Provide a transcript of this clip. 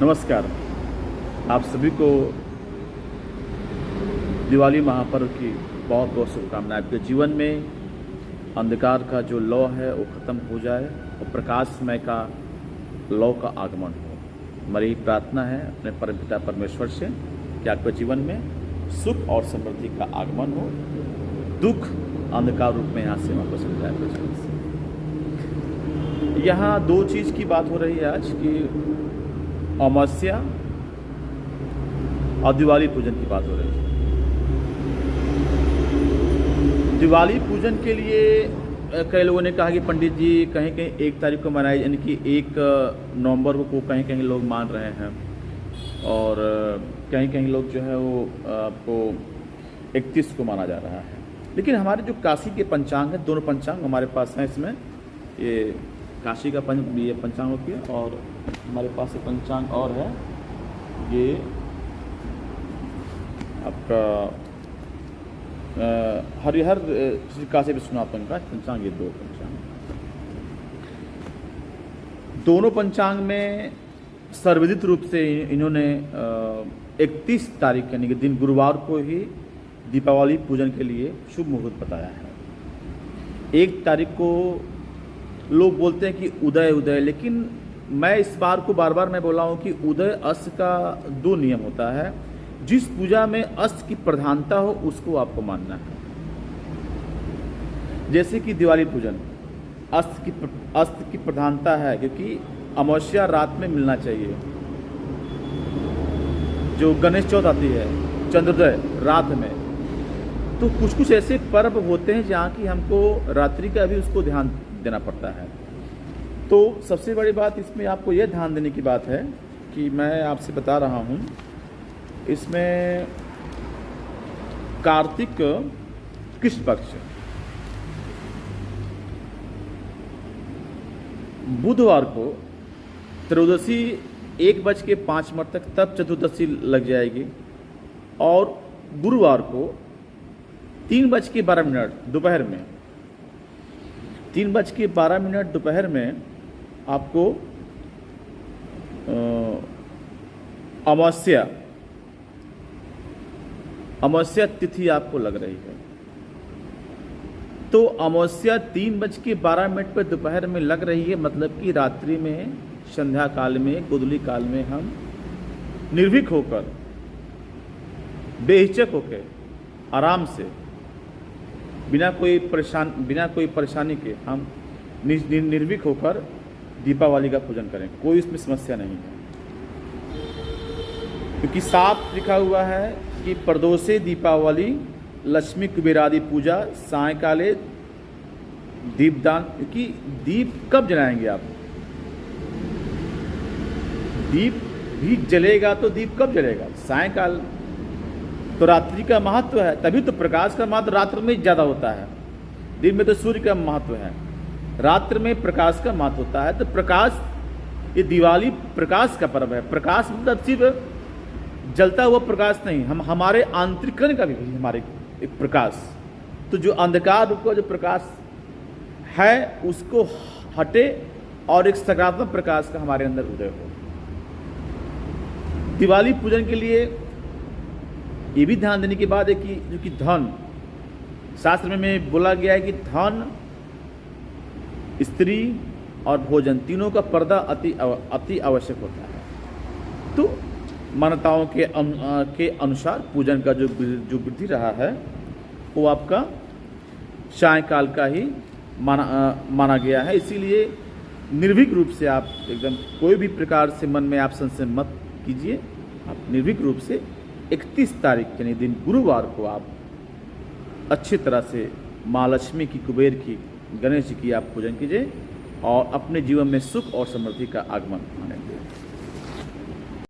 नमस्कार। आप सभी को दिवाली महापर्व की बहुत बहुत शुभकामनाएं। आपके जीवन में अंधकार का जो लौ है वो ख़त्म हो जाए और प्रकाशमय का लौ का आगमन हो। हमारी प्रार्थना है अपने परमपिता परमेश्वर से कि आपके जीवन में सुख और समृद्धि का आगमन हो, दुख अंधकार रूप में यहाँ से वापस हो जाए। जीवन से यहाँ दो चीज़ की बात हो रही है आज की अमावस्या और दिवाली पूजन की बात हो रही है। दिवाली पूजन के लिए कई लोगों ने कहा कि पंडित जी कहीं कहीं 1 तारीख को मनाए, यानी कि 1 नवंबर को कहीं कहीं लोग मान रहे हैं और कहीं कहीं लोग जो है वो आपको 31 को माना जा रहा है। लेकिन हमारे जो काशी के पंचांग हैं, दोनों पंचांग हमारे पास हैं। इसमें ये काशी का ये पंचांग होती है और हमारे पास एक पंचांग और है, ये आपका हरिहर श्री काशी विश्वनाथन का पंचांग। ये 2 पंचांग, दोनों पंचांग में सर्वविदित रूप से इन्होंने 31 तारीख यानी कि दिन गुरुवार को ही दीपावली पूजन के लिए शुभ मुहूर्त बताया है। 1 तारीख को लोग बोलते हैं कि उदय, लेकिन मैं इस बार को बार बार मैं बोला हूँ कि उदय अस्त का 2 नियम होता है। जिस पूजा में अस्त की प्रधानता हो उसको आपको मानना है। जैसे कि दिवाली पूजन अस्त की प्रधानता है, क्योंकि अमावस्या रात में मिलना चाहिए। जो गणेश चौथ आती है चंद्रोदय रात में, तो कुछ ऐसे पर्व होते हैं जहाँ की हमको रात्रि का भी उसको ध्यान देना पड़ता है। तो सबसे बड़ी बात इसमें आपको यह ध्यान देने की बात है कि मैं आपसे बता रहा हूँ, इसमें कार्तिक कृष्ण पक्ष बुधवार को त्रयोदशी 1:05 तक, तब चतुर्दशी लग जाएगी और गुरुवार को 3:12 दोपहर में 3:12 दोपहर में आपको अमावस्या तिथि आपको लग रही है। तो अमावस्या 3:12 पर दोपहर में लग रही है, मतलब कि रात्रि में, संध्या काल में, गोधूली काल में हम निर्भीक होकर, बेहिचक होकर, आराम से, बिना कोई परेशानी के हम निर्भीक होकर दीपावली का पूजन करें। कोई इसमें समस्या नहीं है, क्योंकि साफ लिखा हुआ है कि प्रदोषे दीपावली लक्ष्मी कुबेरादि पूजा सायकाले दीपदान। क्योंकि दीप कब जलाएंगे आप? दीप भी जलेगा तो दीप कब जलेगा? सायकाल। तो रात्रि का महत्व है, तभी तो प्रकाश का महत्व रात्र में ज़्यादा होता है। दिन में तो सूर्य का महत्व है, रात्र में प्रकाश का महत्व होता है। तो प्रकाश, ये दिवाली प्रकाश का पर्व है। प्रकाश मतलब सिर्फ जलता हुआ प्रकाश नहीं, हम हमारे आंतरिकरण का भी हमारे एक प्रकाश। तो जो अंधकार रूप का जो प्रकाश है उसको हटे और एक सकारात्मक प्रकाश का हमारे अंदर उदय हो। दिवाली पूजन के लिए ये भी ध्यान देने की बात है कि जो कि धन, शास्त्र में बोला गया है कि धन, स्त्री और भोजन तीनों का पर्दा अति आवश्यक होता है। तो मान्यताओं के अनुसार पूजन का जो वृद्धि रहा है वो आपका सायंकाल का ही माना गया है। इसीलिए निर्भीक रूप से आप एकदम कोई भी प्रकार से मन में आप संशय मत कीजिए। आप निर्भीक रूप से 31 तारीख यानी दिन गुरुवार को आप अच्छी तरह से माँ लक्ष्मी की, कुबेर की, गणेश जी की आप पूजन कीजिए और अपने जीवन में सुख और समृद्धि का आगमन मानेंगे।